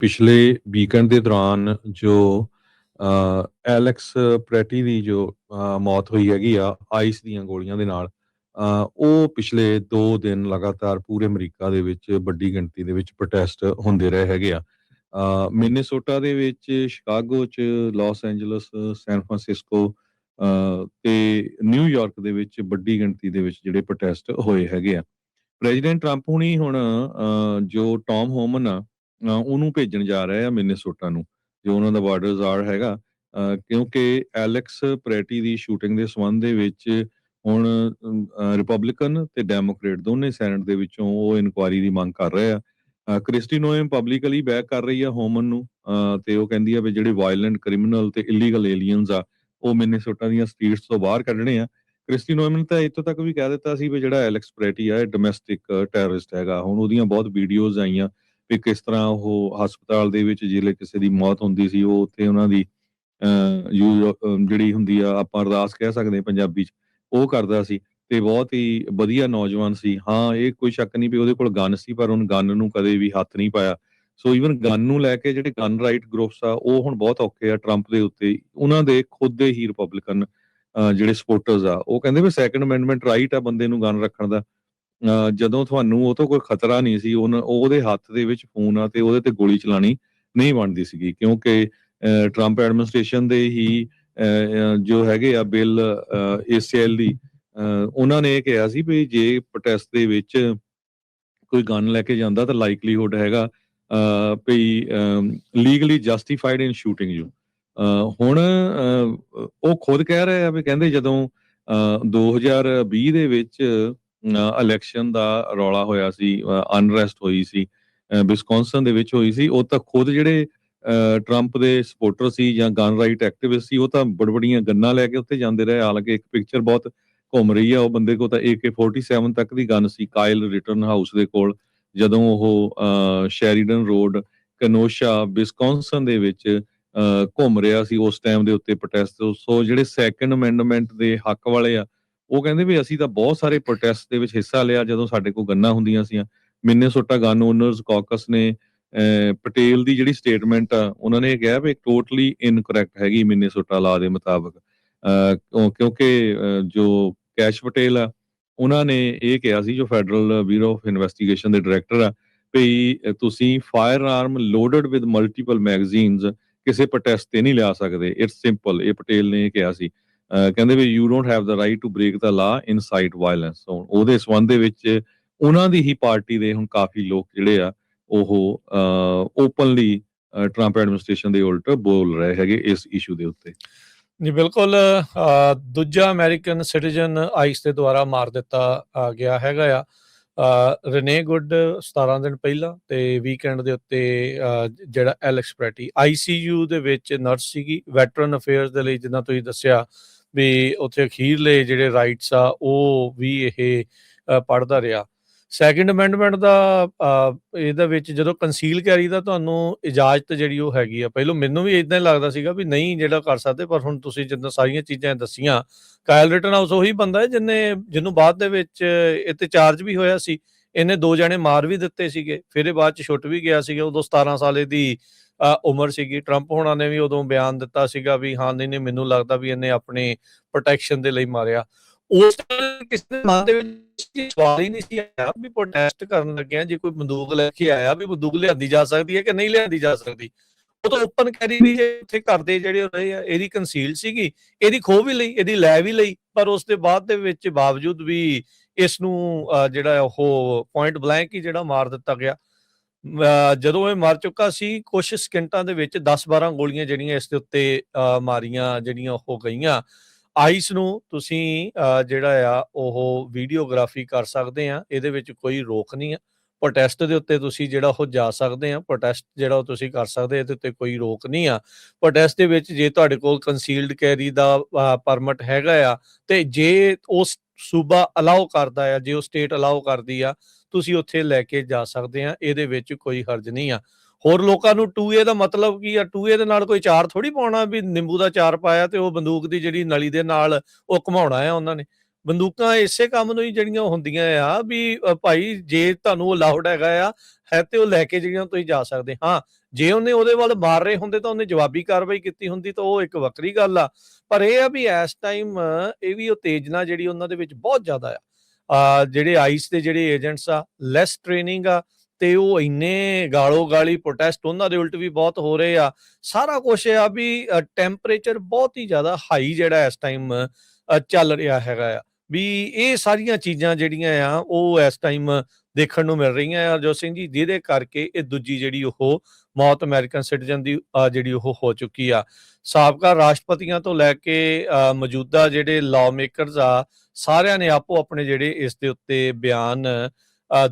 ਪਿਛਲੇ ਵੀਕਐਂਡ ਦੇ ਦੌਰਾਨ ਜੋ ਐਲੈਕਸ ਪ੍ਰੈਟੀ ਦੀ ਜੋ ਮੌਤ ਹੋਈ ਹੈਗੀ ਆ ਆਈਸ ਦੀਆਂ ਗੋਲੀਆਂ ਦੇ ਨਾਲ, ਉਹ ਪਿਛਲੇ 2 ਦਿਨ ਲਗਾਤਾਰ ਪੂਰੇ ਅਮਰੀਕਾ ਦੇ ਵਿੱਚ ਵੱਡੀ ਗਿਣਤੀ ਦੇ ਵਿੱਚ ਪ੍ਰੋਟੈਸਟ ਹੁੰਦੇ ਰਹੇ ਹੈਗੇ ਆ। ਮਿਨੇਸੋਟਾ ਦੇ ਵਿੱਚ, ਸ਼ਿਕਾਗੋ 'ਚ, ਲਾਸ ਐਂਜਲਸ, ਸੈਨ ਫਰਾਂਸਿਸਕੋ ਤੇ ਨਿਊਯਾਰਕ ਦੇ ਵਿੱਚ ਵੱਡੀ ਗਿਣਤੀ ਦੇ ਵਿੱਚ ਜਿਹੜੇ ਪ੍ਰੋਟੈਸਟ ਹੋਏ ਹੈਗੇ ਆ। ਪ੍ਰੈਜ਼ੀਡੈਂਟ ਟਰੰਪ ਹੁਣੀ ਹੁਣ ਜੋ ਟੌਮ ਹੋਮਨ ਆ, ਉਹਨੂੰ ਭੇਜਣ ਜਾ ਰਹੇ ਆ ਮਿਨੇਸੋਟਾ ਨੂੰ, ਜੋ ਉਹਨਾਂ ਦਾ ਬਾਰਡਰ ਜ਼ਾਰ ਹੈਗਾ। ਕਿਉਂਕਿ ਐਲੈਕਸ ਪ੍ਰੈਟੀ ਦੀ ਸ਼ੂਟਿੰਗ ਦੇ ਸੰਬੰਧ ਦੇ ਵਿੱਚ ਹੁਣ ਰਿਪਬਲਿਕਨ ਤੇ ਡੈਮੋਕ੍ਰੇਟ ਦੋਨੇ ਸੈਨੇਟ ਦੇ ਵਿੱਚੋਂ ਉਹ ਇਨਕੁਆਇਰੀ ਦੀ ਮੰਗ ਕਰ ਰਹੇ ਆ। ਕ੍ਰਿਸਟੀ ਨੋਏਮ ਪਬਲਿਕਲੀ ਬੈਕ ਕਰ ਰਹੀ ਆ ਹੋਮਨ ਨੂੰ, ਤੇ ਉਹ ਕਹਿੰਦੀ ਆ ਵੀ ਜਿਹੜੇ ਵਾਇਲੈਂਟ ਕ੍ਰਿਮੀਨਲ ਤੇ ਇਲੀਗਲ ਏਲੀਅਨਸ ਆ, ਉਹ ਮਿਨੇਸੋਟਾ ਦੀਆਂ ਸਟਰੀਟਸ ਤੋਂ ਬਾਹਰ ਕੱਢਣੇ ਆ। ਕ੍ਰਿਸਟੀ ਨੋਏਮ ਨੇ ਤਾਂ ਇੱਥੋਂ ਤੱਕ ਵੀ ਕਹਿ ਦਿੱਤਾ ਸੀ ਵੀ ਜਿਹੜਾ ਐਲੈਕਸ ਪ੍ਰੈਟੀ ਆ, ਇਹ ਡੋਮੈਸਟਿਕ ਟੈਰਰਿਸਟ ਹੈਗਾ। ਹੁਣ ਉਹਦੀਆਂ ਬਹੁਤ ਵੀਡੀਓਜ਼ ਆਈਆਂ ਵੀ ਕਿਸ ਤਰ੍ਹਾਂ ਉਹ ਹਸਪਤਾਲ ਦੇ ਵਿੱਚ ਜਿਹੜੇ ਕਿਸੇ ਦੀ ਮੌਤ ਹੁੰਦੀ ਸੀ, ਉਹ ਉੱਥੇ ਉਹਨਾਂ ਦੀ ਜਿਹੜੀ ਹੁੰਦੀ ਆ, ਆਪਾਂ ਅਰਦਾਸ ਕਹਿ ਸਕਦੇ ਹਾਂ ਪੰਜਾਬੀ 'ਚ, ਉਹ ਕਰਦਾ ਸੀ ਤੇ ਬਹੁਤ ਹੀ ਵਧੀਆ ਨੌਜਵਾਨ ਸੀ। ਹਾਂ, ਇਹ ਕੋਈ ਸ਼ੱਕ ਨਹੀਂ ਵੀ ਉਹਦੇ ਕੋਲ ਗਨ ਸੀ, ਪਰ ਉਹਨੇ ਗਨ ਨੂੰ ਕਦੇ ਵੀ ਹੱਥ ਨਹੀਂ ਪਾਇਆ। ਸੋ ਈਵਨ ਗਨ ਨੂੰ ਲੈ ਕੇ ਜਿਹੜੇ ਗਨ ਰਾਈਟ ਗਰੁੱਪਸ ਆ, ਉਹ ਹੁਣ ਬਹੁਤ ਔਖੇ ਆ ਟਰੰਪ ਦੇ ਉੱਤੇ। ਉਹਨਾਂ ਦੇ ਖੁਦ ਦੇ ਹੀ ਰਿਪਬਲਿਕਨ ਜਿਹੜੇ ਸਪੋਰਟਰਸ ਆ, ਉਹ ਕਹਿੰਦੇ ਵੀ ਸੈਕੰਡ ਅਮੈਂਡਮੈਂਟ ਰਾਈਟ ਆ ਬੰਦੇ ਨੂੰ ਗਨ ਰੱਖਣ ਦਾ। ਜਦੋਂ ਤੁਹਾਨੂੰ ਉਹ ਤੋਂ ਕੋਈ ਖਤਰਾ ਨਹੀਂ ਸੀ, ਉਹਦੇ ਹੱਥ ਦੇ ਵਿੱਚ ਫੋਨ ਆ ਤੇ ਉਹਦੇ ਤੇ ਗੋਲੀ ਚਲਾਣੀ ਨਹੀਂ ਬਣਦੀ ਸੀਗੀ, ਕਿਉਂਕਿ ਟਰੰਪ ਐਡਮਿਨਿਸਟ੍ਰੇਸ਼ਨ ਦੇ ਹੀ ਜੋ ਹੈਗੇ ਆ ਬਿੱਲ ACL ਦੀ, ਉਹਨਾਂ ਨੇ ਇਹ ਕਿਹਾ ਸੀ ਵੀ ਜੇ ਪ੍ਰੋਟੈਸਟ ਦੇ ਵਿੱਚ ਕੋਈ ਗਨ ਲੈ ਕੇ ਜਾਂਦਾ ਤਾਂ ਲਾਈਕਲੀਹੁਡ ਹੈਗਾ ਵੀ legally justified in shooting you. ਹੁਣ ਉਹ ਖੁਦ ਕਹਿ ਰਹੇ ਆ ਵੀ ਕਹਿੰਦੇ ਜਦੋਂ 2020 ਦੇ ਵਿੱਚ ਇਲੈਕਸ਼ਨ ਦਾ ਰੌਲਾ ਹੋਇਆ ਸੀ, ਅਨਰੈਸਟ ਹੋਈ ਸੀ, ਵਿਸਕੌਨਸਨ ਦੇ ਵਿੱਚ ਹੋਈ ਸੀ, ਉਹ ਤਾਂ ਖੁਦ ਜਿਹੜੇ ਟਰੰਪ ਦੇ ਸਪੋਰਟਰ ਸੀ ਜਾਂ ਗਨ ਰਾਈਟ ਐਕਟਿਵਿਸਟ ਸੀ, ਉਹ ਤਾਂ ਬੜਬੜੀਆਂ ਗੰਨਾਂ ਲੈ ਕੇ ਉੱਥੇ ਜਾਂਦੇ ਰਹੇ। ਹਾਲਾਂਕਿ ਇੱਕ ਪਿਕਚਰ ਬਹੁਤ ਘੁੰਮ ਰਹੀ ਆ, ਉਹ ਬੰਦੇ ਕੋਲ ਤਾਂ AK-47 ਤੱਕ ਦੀ ਗਨ ਸੀ ਕਾਇਲ ਰਿਟਰਨ ਹਾਊਸ ਦੇ ਕੋਲ, ਜਦੋਂ ਉਹ ਸ਼ੈਰੀਡਨ ਰੋਡ, ਕਨੋਸ਼ਾ, ਵਿਸਕੌਨਸਨ ਦੇ ਵਿੱਚ ਘੁੰਮ ਰਿਹਾ ਸੀ ਉਸ ਟਾਈਮ ਦੇ ਉੱਤੇ ਪ੍ਰੋਟੈਸਟ। ਸੋ ਜਿਹੜੇ ਸੈਕੰਡ ਅਮੈਂਡਮੈਂਟ ਦੇ ਹੱਕ ਵਾਲੇ ਆ, ਉਹ ਕਹਿੰਦੇ ਵੀ ਅਸੀਂ ਤਾਂ ਬਹੁਤ ਸਾਰੇ ਪ੍ਰੋਟੈਸਟ ਦੇ ਵਿੱਚ ਹਿੱਸਾ ਲਿਆ ਜਦੋਂ ਸਾਡੇ ਕੋਲ ਗੰਨਾਂ ਹੁੰਦੀਆਂ ਸੀਆਂ। ਮਿਨੇਸੋਟਾ ਗਨ ਓਨਰਸ ਕਾਕਸ ਨੇ ਪਟੇਲ ਦੀ ਜਿਹੜੀ ਸਟੇਟਮੈਂਟ ਆ, ਉਹਨਾਂ ਨੇ ਇਹ ਕਿਹਾ ਵੀ ਟੋਟਲੀ ਇਨਕਰੈਕਟ ਹੈਗੀ ਮਿਨੇਸੋਟਾ ਲਾ ਦੇ ਮੁਤਾਬਕ। ਕਿਉਂਕਿ ਜੋ ਕੈਸ਼ ਪਟੇਲ ਆ, ਉਹਨਾਂ ਨੇ ਇਹ ਕਿਹਾ ਸੀ, ਜੋ ਫੈਡਰਲ ਬਿਊਰੋ ਆਫ ਇਨਵੈਸਟੀਗੇਸ਼ਨ ਦੇ ਡਾਇਰੈਕਟਰ ਆ, ਵੀ ਤੁਸੀਂ fire arm loaded with multiple magazines ਕਿਸੇ ਪ੍ਰੋਟੈਸਟ ਤੇ ਨਹੀਂ ਲਿਆ ਸਕਦੇ। ਇਟਸ ਸਿੰਪਲ, ਇਹ ਪਟੇਲ ਨੇ ਇਹ ਕਿਹਾ ਸੀ। ਕਹਿੰਦੇ ਵੀ you don't have the right to break the law incite violence. ਉਹਦੇ ਸੰਬੰਧ ਦੇ ਵਿੱਚ ਉਹਨਾਂ ਦੀ ਹੀ ਪਾਰਟੀ ਦੇ ਹੁਣ ਕਾਫੀ ਲੋਕ ਜਿਹੜੇ ਆ, ਉਹ ਓਪਨਲੀ ਟਰੰਪ ਐਡਮਿਨਿਸਟ੍ਰੇਸ਼ਨ ਦੇ ਉਲਟ ਬੋਲ ਰਹੇ ਹੈਗੇ ਇਸ ਇਸ਼ੂ ਦੇ ਉੱਤੇ। ਜੀ ਬਿਲਕੁਲ, ਦੂਜਾ ਅਮਰੀਕਨ ਸਿਟੀਜ਼ਨ ਆਈਸ ਦੇ ਦੁਆਰਾ ਮਾਰ ਦਿੱਤਾ ਗਿਆ ਹੈਗਾ ਆ ਰਨੇ ਗੁੱਡ 17 ਦਿਨ ਪਹਿਲਾਂ, ਤੇ ਵੀਕਐਂਡ ਦੇ ਉੱਤੇ ਜਿਹੜਾ ਐਲੈਕਸ ਪ੍ਰੈਟੀ ICU ਦੇ ਵਿੱਚ ਨਰਸ ਸੀਗੀ ਵੈਟਰਨ ਅਫੇਅਰਸ ਦੇ ਲਈ, ਜਿੱਦਾਂ ਤੁਸੀਂ ਦੱਸਿਆ ਵੀ ਉੱਥੇ ਅਖੀਰਲੇ ਜਿਹੜੇ ਰਾਈਟਸ ਆ ਉਹ ਵੀ ਇਹ ਪੜ੍ਹਦਾ ਰਿਹਾ। ਸੈਕਿੰਡ ਅਮੈਂਡਮੈਂਟ ਦਾ ਇਹਦੇ ਵਿੱਚ ਜਦੋਂ ਕੰਸੀਲ ਕੈਰੀ ਦਾ ਤੁਹਾਨੂੰ ਇਜਾਜ਼ਤ ਜਿਹੜੀ ਉਹ ਹੈਗੀ ਆ, ਪਹਿਲੋਂ ਮੈਨੂੰ ਵੀ ਇੱਦਾਂ ਹੀ ਲੱਗਦਾ ਸੀਗਾ ਵੀ ਨਹੀਂ ਜਿਹੜਾ ਕਰ ਸਕਦੇ, ਪਰ ਹੁਣ ਤੁਸੀਂ ਜਿੱਦਾਂ ਸਾਰੀਆਂ ਚੀਜ਼ਾਂ ਦੱਸੀਆਂ, ਕਾਇਲ ਰਿਟਨ ਹਾਊਸ ਉਹੀ ਬੰਦਾ ਹੈ ਜਿਹਨੂੰ ਬਾਅਦ ਦੇ ਵਿੱਚ ਇਹ ਤੇ ਚਾਰਜ ਵੀ ਹੋਇਆ ਸੀ। ਇਹਨੇ 2 ਜਣੇ ਮਾਰ ਵੀ ਦਿੱਤੇ ਸੀਗੇ, ਫਿਰ ਇਹ ਬਾਅਦ ਚ ਛੁੱਟ ਵੀ ਗਿਆ ਸੀਗਾ। ਉਦੋਂ 17 ਸਾਲ ਦੀ ਉਮਰ ਸੀਗੀ। ਟਰੰਪ ਹੋਣਾ ਨੇ ਵੀ ਉਦੋਂ ਬਿਆਨ ਦਿੱਤਾ ਸੀਗਾ ਵੀ ਹਾਂ ਨਹੀਂ ਮੈਨੂੰ ਲੱਗਦਾ ਵੀ ਇਹਨੇ ਆਪਣੇ ਪ੍ਰੋਟੈਕਸ਼ਨ ਦੇ ਲਈ ਮਾਰਿਆ। ਉਸ ਕਿਸੇ ਦੇ ਮਨ ਦੇ ਵਿੱਚ ਸਵਾਲ ਹੀ ਨਹੀਂ ਸੀ ਆਇਆ ਵੀ ਪ੍ਰੋਟੈਸਟ ਕਰਨ ਲੱਗਿਆ ਜੇ ਕੋਈ ਬੰਦੂਕ ਲੈ ਕੇ ਆਇਆ ਵੀ ਬੰਦੂਕ ਲਿਆਂਦੀ ਜਾ ਸਕਦੀ ਹੈ ਕਿ ਨਹੀਂ ਲਿਆਂਦੀ ਜਾ ਸਕਦੀ। ਉਹ ਤਾਂ ਓਪਨ ਕੈਰੀ ਵੀ ਉੱਥੇ ਕਰਦੇ ਜਿਹੜੇ ਰਹੇ ਆ, ਇਹਦੀ ਕੰਸੀਲ ਸੀਗੀ, ਇਹਦੀ ਖੋਹ ਵੀ ਲਈ, ਇਹਦੀ ਲੈ ਵੀ ਲਈ, ਪਰ ਉਸ ਦੇ ਬਾਅਦ ਦੇ ਵਿੱਚ ਬਾਵਜੂਦ ਵੀ ਇਸ ਨੂੰ ਜਿਹੜਾ ਉਹ ਪੁਆਇੰਟ ਬਲੈਂਕ ਹੀ ਜਿਹੜਾ ਮਾਰ ਦਿੱਤਾ ਗਿਆ। ਜਦੋਂ ਇਹ ਮਰ ਚੁੱਕਾ ਸੀ, ਕੁਛ ਸਕਿੰਟਾਂ ਦੇ ਵਿੱਚ 10-12 ਗੋਲੀਆਂ ਜਿਹੜੀਆਂ ਇਸ ਦੇ ਉੱਤੇ ਮਾਰੀਆਂ ਜਿਹੜੀਆਂ ਉਹ ਗਈਆਂ। ਆਈਸ ਨੂੰ ਤੁਸੀਂ ਜਿਹੜਾ ਆ ਉਹ ਵੀਡੀਓਗ੍ਰਾਫੀ ਕਰ ਸਕਦੇ ਆ, ਇਹਦੇ ਵਿੱਚ ਕੋਈ ਰੋਕ ਨਹੀਂ ਆ। ਪ੍ਰੋਟੈਸਟ ਦੇ ਉੱਤੇ ਤੁਸੀਂ ਜਿਹੜਾ ਉਹ ਜਾ ਸਕਦੇ ਆ, ਪ੍ਰੋਟੈਸਟ ਜਿਹੜਾ ਉਹ ਤੁਸੀਂ ਕਰ ਸਕਦੇ, ਇਹਦੇ ਉੱਤੇ ਕੋਈ ਰੋਕ ਨਹੀਂ ਆ। ਪ੍ਰੋਟੈਸਟ ਦੇ ਵਿੱਚ ਜੇ ਤੁਹਾਡੇ ਕੋਲ ਕੰਸੀਲਡ ਕੈਰੀ ਦਾ ਪਰਮਿਟ ਹੈਗਾ ਆ, ਤੇ ਜੇ ਉਸ ਸੂਬਾ ਅਲਾਓ ਕਰਦਾ ਆ, ਜੇ ਉਹ ਸਟੇਟ ਅਲਾਓ ਕਰਦੀ ਆ, ਤੁਸੀਂ ਉੱਥੇ ਲੈ ਕੇ ਜਾ ਸਕਦੇ ਆ, ਇਹਦੇ ਵਿੱਚ ਕੋਈ ਹਰਜ ਨਹੀਂ ਆ। ਹੋਰ ਲੋਕਾਂ ਨੂੰ 2A ਦਾ ਮਤਲਬ ਕੀ ਆ? 2A ਦੇ ਨਾਲ ਕੋਈ ਚਾਰ ਥੋੜੀ ਪਾਉਣਾ ਵੀ ਨਿੰਬੂ ਦਾ ਚਾਰ ਪਾਇਆ ਤੇ ਉਹ ਬੰਦੂਕ ਦੀ ਜਿਹੜੀ ਨਲੀ ਦੇ ਨਾਲ ਉਹ ਘੁਮਾਉਣਾ ਆ ਉਹਨਾਂ ਨੇ। ਬੰਦੂਕਾਂ ਇਸੇ ਕੰਮ ਨੂੰ ਹੀ ਜਿਹੜੀਆਂ ਹੁੰਦੀਆਂ ਆ ਵੀ ਭਾਈ ਜੇ ਤੁਹਾਨੂੰ ਅਲਾਉਡ ਹੈਗਾ ਆ, ਹੈ ਤੇ ਉਹ ਲੈ ਕੇ ਜਿਹੜੀਆਂ ਤੁਸੀਂ ਜਾ ਸਕਦੇ। ਹਾਂ, ਜੇ ਉਹਨੇ ਉਹਦੇ ਵੱਲ ਮਾਰ ਰਹੇ ਹੁੰਦੇ ਤਾਂ ਉਹਨੇ ਜਵਾਬੀ ਕਾਰਵਾਈ ਕੀਤੀ ਹੁੰਦੀ ਤਾਂ ਉਹ ਇੱਕ ਵੱਖਰੀ ਗੱਲ ਆ। ਪਰ ਇਹ ਆ ਵੀ ਇਸ ਟਾਈਮ ਇਹ ਵੀ ਉਤੇਜਨਾ ਜਿਹੜੀ ਉਹਨਾਂ ਦੇ ਵਿੱਚ ਬਹੁਤ ਜ਼ਿਆਦਾ ਆ। ਜਿਹੜੇ ਆਈਸ ਦੇ ਜਿਹੜੇ ਏਜੰਟਸ ਆ, ਲੈਸ ਟ੍ਰੇਨਿੰਗ ਆ, ਤੇ ਉਹ ਇੰਨੇ ਗਾਲੋ ਗਾਲੀ ਪ੍ਰੋਟੈਸਟ ਉਹਨਾਂ ਦੇ ਉਲਟ ਵੀ ਬਹੁਤ ਹੋ ਰਹੇ ਆ। ਸਾਰਾ ਕੁਛ ਆ ਵੀ ਟੈਂਪਰੇਚਰ ਬਹੁਤ ਹੀ ਜ਼ਿਆਦਾ ਹਾਈ ਜਿਹੜਾ ਇਸ ਟਾਈਮ ਚੱਲ ਰਿਹਾ ਹੈਗਾ ਆ। ਵੀ ਇਹ ਸਾਰੀਆਂ ਚੀਜ਼ਾਂ ਜਿਹੜੀਆਂ ਆ ਉਹ ਇਸ ਟਾਈਮ ਦੇਖਣ ਨੂੰ ਮਿਲ ਰਹੀਆਂ ਆ ਹਰਜੋਤ ਸਿੰਘ ਜੀ, ਜਿਹਦੇ ਕਰਕੇ ਇਹ ਦੂਜੀ ਜਿਹੜੀ ਉਹ ਮੌਤ ਅਮਰੀਕਨ ਸਿਟੀਜ਼ਨ ਦੀ ਜਿਹੜੀ ਉਹ ਹੋ ਚੁੱਕੀ ਆ। ਸਾਬਕਾ ਰਾਸ਼ਟਰਪਤੀਆਂ ਤੋਂ ਲੈ ਕੇ ਮੌਜੂਦਾ ਜਿਹੜੇ ਲਾਅ ਮੇਕਰਸ ਆ, ਸਾਰਿਆਂ ਨੇ ਆਪੋ ਆਪਣੇ ਜਿਹੜੇ ਇਸ ਦੇ ਉੱਤੇ ਬਿਆਨ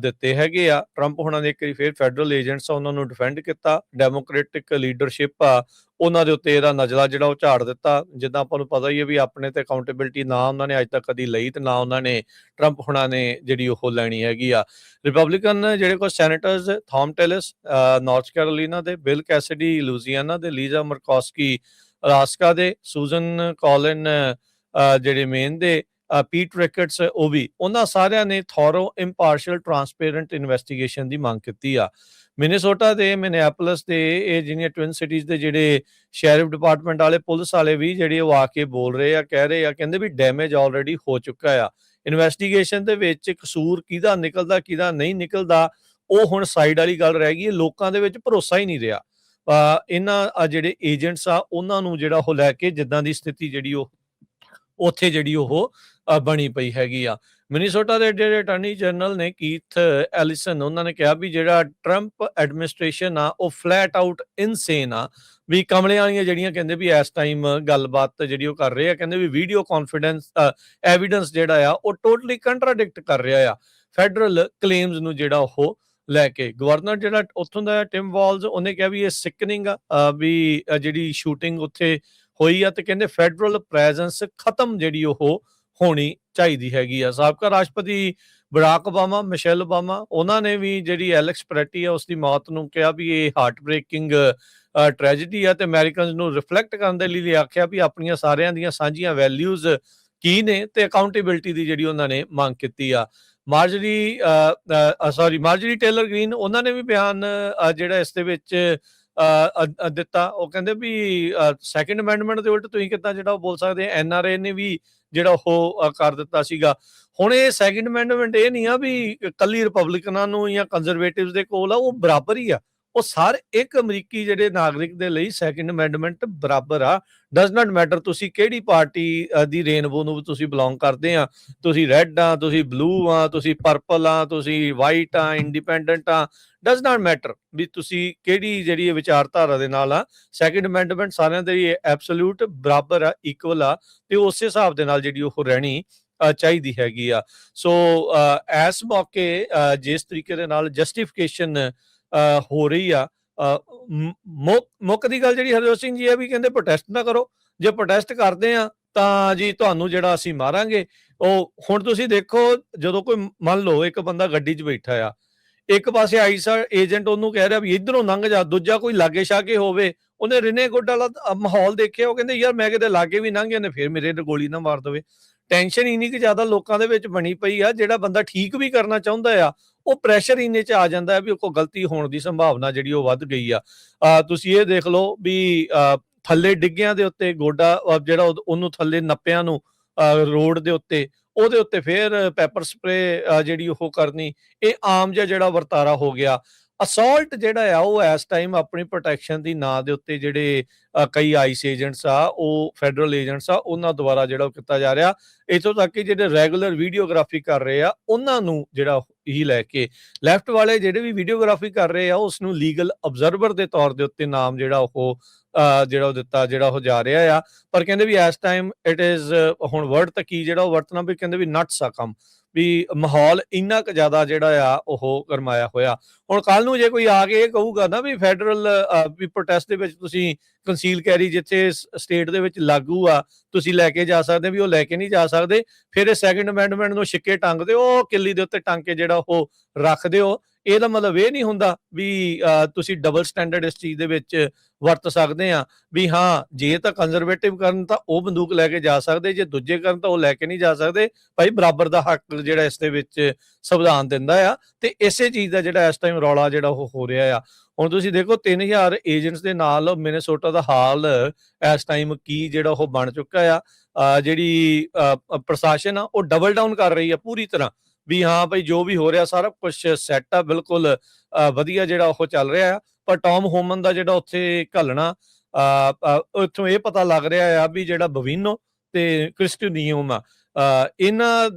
ਦਿੱਤੇ ਹੈਗੇ ਆ। ਟਰੰਪ ਹੁਣਾਂ ਨੇ ਇੱਕ ਵਾਰੀ ਫਿਰ ਫੈਡਰਲ ਏਜੰਟਸ ਆ ਉਹਨਾਂ ਨੂੰ ਡਿਫੈਂਡ ਕੀਤਾ। ਡੈਮੋਕ੍ਰੈਟਿਕ ਲੀਡਰਸ਼ਿਪ ਆ ਉਹਨਾਂ ਦੇ ਉੱਤੇ ਇਹਦਾ ਨਜ਼ਲਾ ਜਿਹੜਾ ਉਹ ਝਾੜ ਦਿੱਤਾ। ਜਿੱਦਾਂ ਆਪਾਂ ਨੂੰ ਪਤਾ ਹੀ ਹੈ ਵੀ ਆਪਣੇ ਤੇ ਅਕਾਊਂਟੇਬਿਲਟੀ ਨਾ ਉਹਨਾਂ ਨੇ ਅੱਜ ਤੱਕ ਕਦੀ ਲਈ ਤੇ ਨਾ ਉਹਨਾਂ ਨੇ ਟਰੰਪ ਹੁਣਾਂ ਨੇ ਜਿਹੜੀ ਉਹ ਲੈਣੀ ਹੈਗੀ ਆ। ਰਿਪਬਲਿਕਨ ਜਿਹੜੇ ਕੋਈ ਸੈਨੇਟਰਸ ਥਾਮ ਟੈਲਿਸ ਨਾਰਥ ਕੈਰੋਲੀਨਾ ਦੇ, ਬਿਲ ਕੈਸਿਡੀ ਲੂਜ਼ੀਆਨਾ ਦੇ, ਲੀਜ਼ਾ ਮਰਕੋਸਕੀ ਅਲਾਸਕਾ ਦੇ, ਸੂਜ਼ਨ ਕੋਲਿਨ ਜਿਹੜੇ ਮੇਨ ਦੇ, ਪੀਟ ਰਿਕਟਸ ਉਹ ਵੀ, ਉਹਨਾਂ ਸਾਰਿਆਂ ਨੇ ਥੋਰੋ ਇੰਪਾਰਸ਼ੀਅਲ ਟਰਾਂਸਪੇਰੈਂਟ ਇਨਵੈਸਟੀਗੇਸ਼ਨ ਦੀ ਮੰਗ ਕੀਤੀ ਆ। ਮਿਨੇਸੋਟਾ ਦੇ, ਮਿਨਿਆਪੋਲਿਸ ਦੇ, ਇਹ ਜਿਹੜੀਆਂ ਟਵਿਨ ਸਿਟੀਜ਼ ਦੇ ਜਿਹੜੇ ਸ਼ੈਰਿਫ ਡਿਪਾਰਟਮੈਂਟ ਵਾਲੇ, ਪੁਲਿਸ ਵਾਲੇ ਵੀ ਜਿਹੜੇ ਉਹ ਆ ਕੇ ਬੋਲ ਰਹੇ ਆ, ਕਹਿ ਰਹੇ ਆ, ਕਹਿੰਦੇ ਵੀ ਡੈਮੇਜ ਆਲਰੇਡੀ ਹੋ ਚੁੱਕਾ ਆ। ਇਨਵੈਸਟੀਗੇਸ਼ਨ ਦੇ ਵਿੱਚ ਕਸੂਰ ਕਿਹਦਾ ਨਿਕਲਦਾ ਕਿਹਦਾ ਨਹੀਂ ਨਿਕਲਦਾ ਉਹ ਹੁਣ ਸਾਈਡ ਵਾਲੀ ਗੱਲ ਰਹਿ ਗਈ। ਲੋਕਾਂ ਦੇ ਵਿੱਚ ਭਰੋਸਾ ਹੀ ਨਹੀਂ ਰਿਹਾ ਇਹਨਾਂ ਜਿਹੜੇ ਏਜੰਟਸ ਆ ਉਹਨਾਂ ਨੂੰ ਜਿਹੜਾ ਉਹ ਲੈ ਕੇ, ਜਿੱਦਾਂ ਦੀ ਸਥਿਤੀ ਜਿਹੜੀ ਉਹ ਉੱਥੇ ਜਿਹੜੀ ਉਹ ਬਣੀ ਪਈ ਹੈਗੀ ਆ। ਮਿਨੀਸੋਟਾ ਦੇ ਜਿਹੜੇ ਅਟਾਰਨੀ ਜਨਰਲ ਨੇ ਕੀਥ ਐਲਿਸਨ, ਉਹਨਾਂ ਨੇ ਕਿਹਾ ਵੀ ਜਿਹੜਾ ਟਰੰਪ ਐਡਮਿਨਿਸਟ੍ਰੇਸ਼ਨ ਆ ਉਹ ਫਲੈਟ ਆਊਟ ਇਨਸੇਨ ਆ, ਵੀ ਕਮਲਿਆਂ ਵਾਲੀਆਂ ਜਿਹੜੀਆਂ ਕਹਿੰਦੇ ਵੀ ਇਸ ਟਾਈਮ ਗੱਲਬਾਤ ਜਿਹੜੀ ਉਹ ਕਰ ਰਹੇ ਆ। ਕਹਿੰਦੇ ਵੀ ਵੀਡੀਓ ਕਾਨਫੀਡੈਂਸ ਐਵੀਡੈਂਸ ਜਿਹੜਾ ਆ ਉਹ ਟੋਟਲੀ ਕੰਟਰਾਡਿਕਟ ਕਰ ਰਿਹਾ ਆ ਫੈਡਰਲ ਕਲੇਮਸ ਨੂੰ ਜਿਹੜਾ ਉਹ ਲੈ ਕੇ। ਗਵਰਨਰ ਜਿਹੜਾ ਉੱਥੋਂ ਦਾ ਟਿਮ ਵਾਲਜ਼, ਉਹਨੇ ਕਿਹਾ ਵੀ ਇਹ ਸਿਕਨਿੰਗ ਆ ਵੀ ਜਿਹੜੀ ਸ਼ੂਟਿੰਗ ਉੱਥੇ ਹੋਈ ਆ, ਤੇ ਕਹਿੰਦੇ ਫੈਡਰਲ ਪ੍ਰੈਜ਼ੈਂਸ ਖਤਮ ਜਿਹੜੀ ਉਹ ਹੋਣੀ ਚਾਹੀਦੀ ਹੈਗੀ ਆ। ਸਾਬਕਾ ਰਾਸ਼ਟਰਪਤੀ ਬਰਾਕ ਓਬਾਮਾ, ਮਿਸ਼ੇਲ ਓਬਾਮਾ, ਉਹਨਾਂ ਨੇ ਵੀ ਜਿਹੜੀ ਐਲੈਕਸ ਪ੍ਰੈਟੀ ਆ ਉਸ ਦੀ ਮੌਤ ਨੂੰ ਕਿਹਾ ਵੀ ਇਹ ਹਾਰਟ ਬ੍ਰੇਕਿੰਗ ਟ੍ਰੈਜੇਡੀ ਆ, ਤੇ ਅਮਰੀਕਨਸ ਨੂੰ ਰਿਫਲੈਕਟ ਕਰਨ ਦੇ ਲਈ ਆਖਿਆ ਵੀ ਆਪਣੀਆਂ ਸਾਰਿਆਂ ਦੀਆਂ ਸਾਂਝੀਆਂ ਵੈਲਿਊਜ਼ ਕੀ ਨੇ, ਤੇ ਅਕਾਊਂਟੇਬਿਲਟੀ ਦੀ ਜਿਹੜੀ ਉਹਨਾਂ ਨੇ ਮੰਗ ਕੀਤੀ ਆ। ਮਾਰਜਰੀ ਟੇਲਰ ਗ੍ਰੀਨ, ਉਹਨਾਂ ਨੇ ਵੀ ਬਿਆਨ ਜਿਹੜਾ ਇਸ ਦੇ ਵਿੱਚ ਦਿੱਤਾ। ਉਹ ਕਹਿੰਦੇ ਵੀ ਸੈਕੰਡ ਅਮੈਂਡਮੈਂਟ ਦੇ ਉਲਟ ਤੁਸੀਂ ਕਿੱਦਾਂ ਜਿਹੜਾ ਉਹ ਬੋਲ ਸਕਦੇ ਆ। NRA ਨੇ ਵੀ ਜਿਹੜਾ ਉਹ ਕਰ ਦਿੱਤਾ ਸੀਗਾ। ਹੁਣ ਇਹ ਸੈਕੰਡ ਅਮੈਂਡਮੈਂਟ ਇਹ ਨਹੀਂ ਆ ਵੀ ਕੱਲੀ ਰਿਪਬਲਿਕਨਾਂ ਨੂੰ ਜਾਂ ਕੰਜ਼ਰਵੇਟਿਵਸ ਦੇ ਕੋਲ ਆ, ਉਹ ਬਰਾਬਰ ਹੀ ਆ। ਉਹ ਸਾਰੇ ਇੱਕ ਅਮਰੀਕੀ ਜਿਹੜੇ ਨਾਗਰਿਕ ਦੇ ਲਈ ਸੈਕੰਡ ਅਮੈਂਡਮੈਂਟ ਬਰਾਬਰ ਆ। ਡਜ਼ ਨਾਟ ਮੈਟਰ ਤੁਸੀਂ ਕਿਹੜੀ ਪਾਰਟੀ ਦੀ ਰੇਨਬੋ ਨੂੰ ਤੁਸੀਂ ਬਿਲੋਂਗ ਕਰਦੇ ਆ, ਤੁਸੀਂ ਰੈੱਡ ਆ, ਤੁਸੀਂ ਬਲੂ ਆ, ਤੁਸੀਂ ਪਰਪਲ ਆ, ਤੁਸੀਂ ਵਾਈਟ ਆ, ਇੰਡੀਪੈਂਡੈਂਟ ਆ, ਡਜ਼ ਨਾਟ ਮੈਟਰ ਵੀ ਤੁਸੀਂ ਕਿਹੜੀ ਜਿਹੜੀ ਵਿਚਾਰਧਾਰਾ ਦੇ ਨਾਲ ਆ। ਸੈਕੰਡ ਅਮੈਂਡਮੈਂਟ ਸਾਰਿਆਂ ਦੇ ਲਈ ਐਬਸੋਲੂਟ ਬਰਾਬਰ ਆ, ਇਕੁਅਲ ਆ, ਤੇ ਉਸੇ ਹਿਸਾਬ ਦੇ ਨਾਲ ਜਿਹੜੀ ਉਹ ਰਹਿਣੀ ਚਾਹੀਦੀ ਹੈਗੀ ਆ। ਸੋ ਇਸ ਮੌਕੇ ਜਿਸ ਤਰੀਕੇ ਦੇ ਨਾਲ ਜਸਟੀਫਿਕੇਸ਼ਨ ਹੋ ਰਹੀ ਆ, ਮੁੱਖ ਦੀ ਗੱਲ ਜਿਹੜੀ ਹਰਜੋਤ ਸਿੰਘ ਜੀ ਹੈ ਵੀ ਕਹਿੰਦੇ ਪ੍ਰੋਟੈਸਟ ਨਾ ਕਰੋ, ਜੇ ਪ੍ਰੋਟੈਸਟ ਕਰਦੇ ਆ ਤਾਂ ਜੀ ਤੁਹਾਨੂੰ ਜਿਹੜਾ ਅਸੀਂ ਮਾਰਾਂਗੇ। ਉਹ ਹੁਣ ਤੁਸੀਂ ਦੇਖੋ, ਜਦੋਂ ਕੋਈ ਮੰਨ ਲਓ ਇੱਕ ਬੰਦਾ ਗੱਡੀ 'ਚ ਬੈਠਾ ਆ, ਇੱਕ ਪਾਸੇ ਆਈਸ ਏਜੰਟ ਉਹਨੂੰ ਕਹਿ ਰਿਹਾ ਵੀ ਇੱਧਰੋਂ ਲੰਘ ਜਾ, ਦੂਜਾ ਕੋਈ ਲਾਗੇ ਛਾਗੇ ਹੋਵੇ, ਉਹਨੇ ਰਿਨੇ ਗੁੱਡ ਵਾਲਾ ਮਾਹੌਲ ਦੇਖਿਆ, ਉਹ ਕਹਿੰਦੇ ਯਾਰ ਮੈਂ ਕਿਤੇ ਲਾਗੇ ਵੀ ਲੰਘ ਜਾਂਦੇ ਫਿਰ ਮੇਰੇ ਗੋਲੀ ਨਾ ਮਾਰ ਦੇਵੇ। ਟੈਨਸ਼ਨ ਇੰਨੀ ਕਿ ਜ਼ਿਆਦਾ ਲੋਕਾਂ ਦੇ ਵਿੱਚ ਬਣੀ ਪਈ ਆ। ਜਿਹੜਾ ਬੰਦਾ ਠੀਕ ਵੀ ਕਰਨਾ ਚਾਹੁੰਦਾ ਆ, ਉਹ ਪ੍ਰੈਸ਼ਰ ਇੰਨੇ 'ਚ ਆ ਜਾਂਦਾ ਹੈ ਵੀ ਉਹ ਕੋਈ ਗਲਤੀ ਹੋਣ ਦੀ ਸੰਭਾਵਨਾ ਜਿਹੜੀ ਉਹ ਵੱਧ ਗਈ ਆ। ਤੁਸੀਂ ਇਹ ਦੇਖ ਲਓ ਵੀ ਥੱਲੇ ਡਿੱਗਿਆਂ ਦੇ ਉੱਤੇ ਗੋਡਾ ਜਿਹੜਾ ਉਹਨੂੰ ਥੱਲੇ ਨੱਪਿਆਂ ਨੂੰ ਰੋਡ ਦੇ ਉੱਤੇ, ਉਹਦੇ ਉੱਤੇ ਫਿਰ ਪੈਪਰ ਸਪਰੇ ਜਿਹੜੀ ਉਹ ਕਰਨੀ, ਇਹ ਆਮ ਜਿਹਾ ਜਿਹੜਾ ਵਰਤਾਰਾ ਹੋ ਗਿਆ। ਅਸੌਲਟ ਜਿਹੜਾ ਆ ਉਹ ਇਸ ਟਾਈਮ ਆਪਣੀ ਪ੍ਰੋਟੈਕਸ਼ਨ ਦੀ ਨਾਂ ਦੇ ਉੱਤੇ ਜਿਹੜੇ ਕਈ ਆਈਸ ਏਜੰਟਸ ਆ, ਉਹ ਫੈਡਰਲ ਏਜੰਟਸ ਆ, ਉਹਨਾਂ ਦੁਆਰਾ ਜਿਹੜਾ ਉਹ ਕੀਤਾ ਜਾ ਰਿਹਾ। ਇੱਥੋਂ ਤੱਕ ਕਿ ਜਿਹੜੇ ਰੈਗੂਲਰ ਵੀਡੀਓਗ੍ਰਾਫੀ ਕਰ ਰਹੇ ਆ ਉਹਨਾਂ ਨੂੰ ਜਿਹੜਾ ਹੀ ਲੈ ਕੇ ਲੈਫਟ ਵਾਲੇ ਜਿਹੜੇ ਵੀ ਵੀਡੀਓਗ੍ਰਾਫੀ ਕਰ ਰਹੇ ਆ ਉਸ ਨੂੰ ਲੀਗਲ ਅਬਜ਼ਰਵਰ ਦੇ ਤੌਰ ਦੇ ਉੱਤੇ ਨਾਮ ਜਿਹੜਾ ਉਹ ਦਿੱਤਾ ਜਿਹੜਾ ਉਹ ਜਾ ਰਿਹਾ ਆ। ਪਰ ਕਹਿੰਦੇ ਵੀ ਇਸ ਟਾਈਮ ਇਟ ਇਜ਼, ਹੁਣ ਵਰਡ ਤਾਂ ਕੀ ਜਿਹੜਾ ਉਹ ਵਰਤਣਾ, ਵੀ ਕਹਿੰਦੇ ਵੀ ਨਟਸ ਆ ਕੰਮ, ਵੀ ਮਾਹੌਲ ਇੰਨਾ ਕੁ ਜ਼ਿਆਦਾ ਜਿਹੜਾ ਆ ਉਹ ਗਰਮਾਇਆ ਹੋਇਆ। ਹੁਣ ਕੱਲ ਨੂੰ ਜੇ ਕੋਈ ਆ ਕੇ ਇਹ ਕਹੂਗਾ ਨਾ ਵੀ ਫੈਡਰਲ ਵੀ ਪ੍ਰੋਟੈਸਟ ਦੇ ਵਿੱਚ ਤੁਸੀਂ ਕੰਸੀਲ ਕੈਰੀ ਜਿੱਥੇ ਸਟੇਟ ਦੇ ਵਿੱਚ ਲਾਗੂ ਆ ਤੁਸੀਂ ਲੈ ਕੇ ਜਾ ਸਕਦੇ, ਵੀ ਉਹ ਲੈ ਕੇ ਨਹੀਂ ਜਾ ਸਕਦੇ, ਫਿਰ ਇਹ ਸੈਕੰਡ ਅਮੈਂਡਮੈਂਟ ਨੂੰ ਛਿੱਕੇ ਟੰਗ ਦਿਓ, ਉਹ ਕਿੱਲੀ ਦੇ ਉੱਤੇ ਟੰਗ ਕੇ ਜਿਹੜਾ ਉਹ ਰੱਖ ਦਿਓ। ਇਹਦਾ ਮਤਲਬ ਇਹ ਨਹੀਂ ਹੁੰਦਾ ਵੀ ਤੁਸੀਂ ਡਬਲ ਸਟੈਂਡਰਡ ਇਸ ਚੀਜ਼ ਦੇ ਵਿੱਚ ਵਰਤ ਸਕਦੇ ਆ ਵੀ ਹਾਂ ਜੇ ਤਾਂ ਕੰਜ਼ਰਵੇਟਿਵ ਕਰਨ ਤਾਂ ਉਹ ਬੰਦੂਕ ਲੈ ਕੇ ਜਾ ਸਕਦੇ, ਜੇ ਦੂਜੇ ਕਰਨ ਤਾਂ ਉਹ ਲੈ ਕੇ ਨਹੀਂ ਜਾ ਸਕਦੇ। ਭਾਈ ਬਰਾਬਰ ਦਾ ਹੱਕ ਜਿਹੜਾ ਇਸ ਦੇ ਵਿੱਚ ਸੰਵਿਧਾਨ ਦਿੰਦਾ ਆ, ਤੇ ਇਸੇ ਚੀਜ਼ ਦਾ ਜਿਹੜਾ ਇਸ ਟਾਈਮ ਰੌਲਾ ਜਿਹੜਾ ਉਹ ਹੋ ਰਿਹਾ ਆ। ਹੁਣ ਤੁਸੀਂ ਦੇਖੋ 3000 ਏਜੰਟਸ ਦੇ ਨਾਲ ਮਿਨੇਸੋਟਾ ਦਾ ਹਾਲ ਇਸ ਟਾਈਮ ਕੀ ਜਿਹੜਾ ਉਹ ਬਣ ਚੁੱਕਾ ਆ। ਜਿਹੜੀ ਪ੍ਰਸ਼ਾਸਨ ਆ ਉਹ ਡਬਲ ਡਾਊਨ ਕਰ ਰਹੀ ਆ ਪੂਰੀ ਤਰ੍ਹਾਂ ਵੀ ਹਾਂ ਭਾਈ ਜੋ ਵੀ ਹੋ ਰਿਹਾ ਸਾਰਾ ਕੁਝ ਸੈੱਟ ਆ, ਬਿਲਕੁਲ ਵਧੀਆ ਜਿਹੜਾ ਉਹ ਚੱਲ ਰਿਹਾ ਆ। ਪਰ ਟੌਮ ਹੋਮਨ ਦਾ ਜਿਹੜਾ ਉੱਥੇ ਘੱਲਣਾ ਉੱਥੋਂ ਇਹ ਪਤਾ ਲੱਗ ਰਿਹਾ ਆ ਵੀ ਜਿਹੜਾ ਬਵੀਨੋ ਤੇ ਕ੍ਰਿਸਟੀਨੀਅਮ ਆ ਇਹਨਾਂ